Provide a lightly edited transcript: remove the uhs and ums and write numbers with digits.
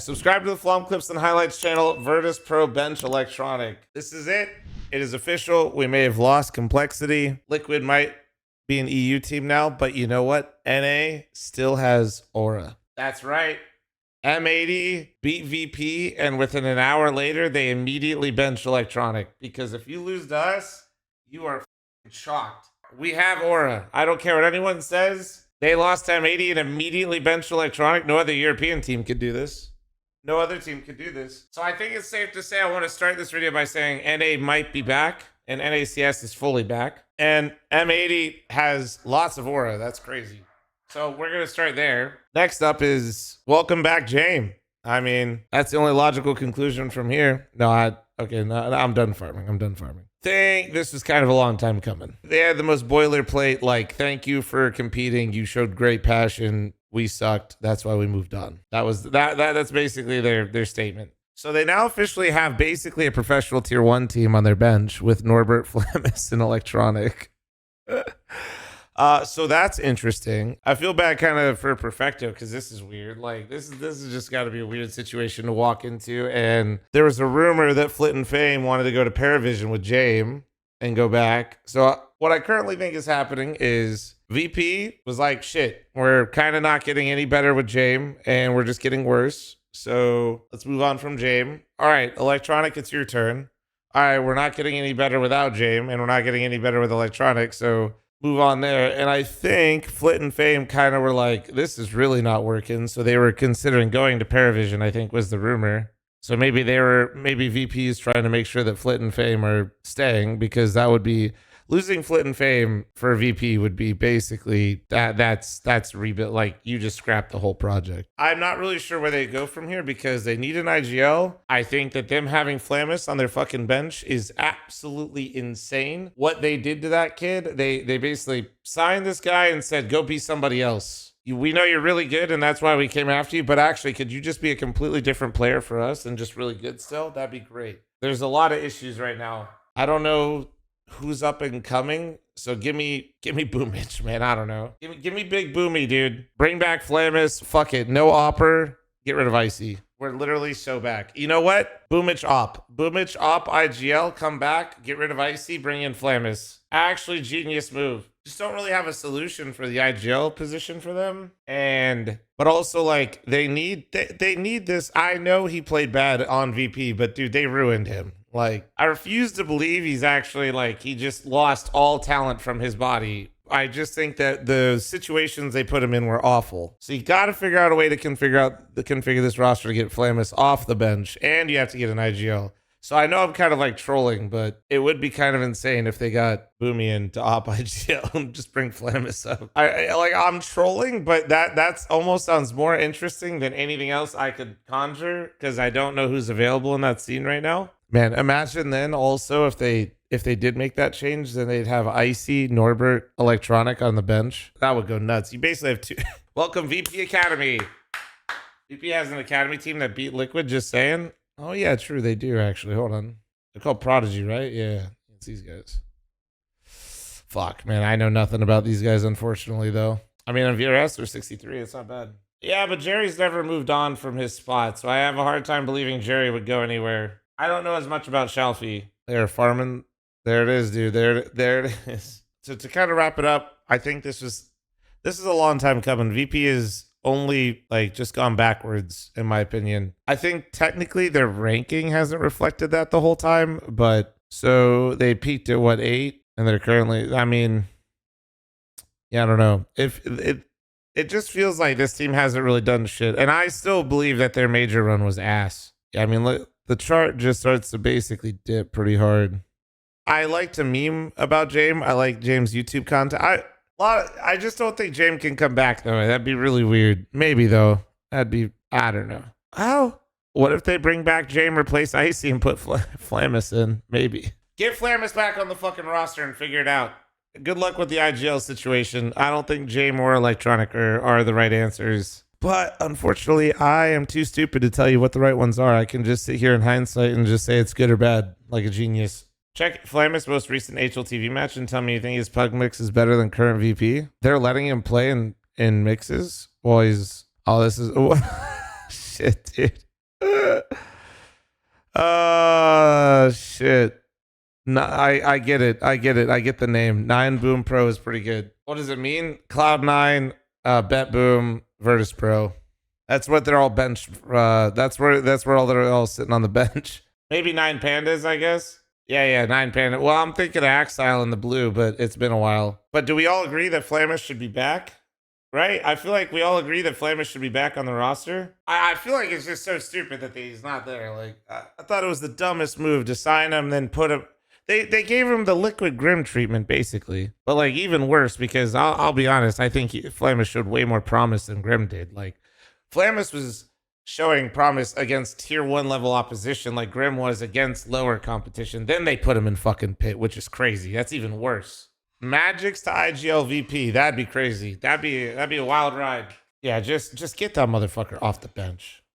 Subscribe to the fl0m Clips and Highlights channel, Virtus.pro bench electroNic. This is it. It is official. We may have lost complexity. Liquid might be an EU team now, but you know what? NA still has aura. That's right. M80 beat VP, and within an hour later, they immediately bench electroNic. Because if you lose to us, you are shocked. We have aura. I don't care what anyone says. They lost to M80 and immediately benched electroNic. No other European team could do this. No other team could do this. So I think it's safe to say I want to start this video by saying NA might be back, and NACS is fully back. And M80 has lots of aura. That's crazy. So we're going to start there. Next up is welcome back, James. I mean, that's the only logical conclusion from here. No, I'm done farming. I'm done farming. Think this was kind of a long time coming. They had the most boilerplate, like, thank you for competing. You showed great passion. We sucked. That's why we moved on. That's basically their statement. So they now officially have basically a professional tier 1 team on their bench with Norbert, fl0m, and electroNic. So that's interesting. I feel bad kind of for Perfecto because this is weird. Like this is just got to be a weird situation to walk into. And there was a rumor that fl0m wanted to go to Paravision with James and go back. So what I currently think is happening is VP was like, shit, we're kind of not getting any better with James and we're just getting worse. So let's move on from James. All right, electroNic, it's your turn. All right, we're not getting any better without James and we're not getting any better with electroNic. So move on there. And I think fl0m kind of were like, this is really not working. So they were considering going to Paravision, I think was the rumor. So maybe VP is trying to make sure that fl0m are staying, because that would be losing fl0m for VP would be basically that's rebuild. Like you just scrapped the whole project. I'm not really sure where they go from here because they need an IGL. I think that them having fl0m on their fucking bench is absolutely insane. What they did to that kid, they basically signed this guy and said, go be somebody else. We know you're really good and that's why we came after you, but actually, could you just be a completely different player for us and just really good still? That'd be great. There's a lot of issues right now. I don't know who's up and coming, so give me Boomich, man. I don't know. Give me big Boomy, dude. Bring back fl0m. Fuck it. No Opper. Get rid of Icy. We're literally so back. You know what? Boomich op. Boomich op IGL. Come back. Get rid of Icy. Bring in fl0m. Actually, genius move. Just don't really have a solution for the IGL position for them. But also, like, they need this. I know he played bad on VP, but dude, they ruined him. Like, I refuse to believe he's actually, like, he just lost all talent from his body. I just think that the situations they put him in were awful. So you got to figure out a way to configure this roster to get fl0m off the bench, and you have to get an IGL. So I know I'm kind of like trolling, but it would be kind of insane if they got Boomy in to op IGL and just bring fl0m up. I'm trolling, but that's almost sounds more interesting than anything else I could conjure, because I don't know who's available in that scene right now. Man, imagine then also if they did make that change, then they'd have Icy, Norbert, electroNic on the bench. That would go nuts. You basically have two. Welcome VP Academy. VP has an academy team that beat Liquid, just saying. Oh yeah, true. They do actually. Hold on. They're called Prodigy, right? Yeah. It's these guys. Fuck, man. I know nothing about these guys, unfortunately, though. I mean, on VRS, they're 63. It's not bad. Yeah, but Jerry's never moved on from his spot, so I have a hard time believing Jerry would go anywhere. I don't know as much about Shalfie. They're farming. There it is, dude. There it is. So to kind of wrap it up, I think this is a long time coming. VP is only like just gone backwards, in my opinion. I think technically their ranking hasn't reflected that the whole time, but so they peaked at what, 8, and they're currently, I mean, yeah, I don't know. If it just feels like this team hasn't really done shit, and I still believe that their major run was ass. I mean, look, the chart just starts to basically dip pretty hard. I like to meme about James. I like James' YouTube content. I just don't think James can come back, though. That'd be really weird. Maybe, though. I don't know. How? What if they bring back James, replace Icy, and put fl0m in? Maybe. Get fl0m back on the fucking roster and figure it out. Good luck with the IGL situation. I don't think James or electroNic are the right answers. But unfortunately, I am too stupid to tell you what the right ones are. I can just sit here in hindsight and just say it's good or bad, like a genius. Check fl0m's most recent HLTV match and tell me you think his pug mix is better than current VP. They're letting him play in mixes while he's... Oh, this is... Shit, dude. Shit. No, I get it. I get it. I get the name. 9boom pro is pretty good. What does it mean? Cloud9, Bet Boom, Virtus.pro. That's what they're all bench. That's where all they're all sitting on the bench. Maybe 9pandas, I guess. Yeah, 9panda. Well, I'm thinking of Axile in the blue, but it's been a while. But do we all agree that fl0m should be back? Right? I feel like we all agree that fl0m should be back on the roster. I feel like it's just so stupid that he's not there. Like, I thought it was the dumbest move to sign him, then put him. They gave him the liquid Grim treatment, basically. But, like, even worse, because I'll be honest, I think fl0m showed way more promise than Grim did. Like, fl0m was showing promise against tier 1 level opposition like Grim was against lower competition. Then they put him in fucking pit, which is crazy. That's even worse. Magix to IGL VP. That'd be crazy. That'd be a wild ride. Yeah, just get that motherfucker off the bench.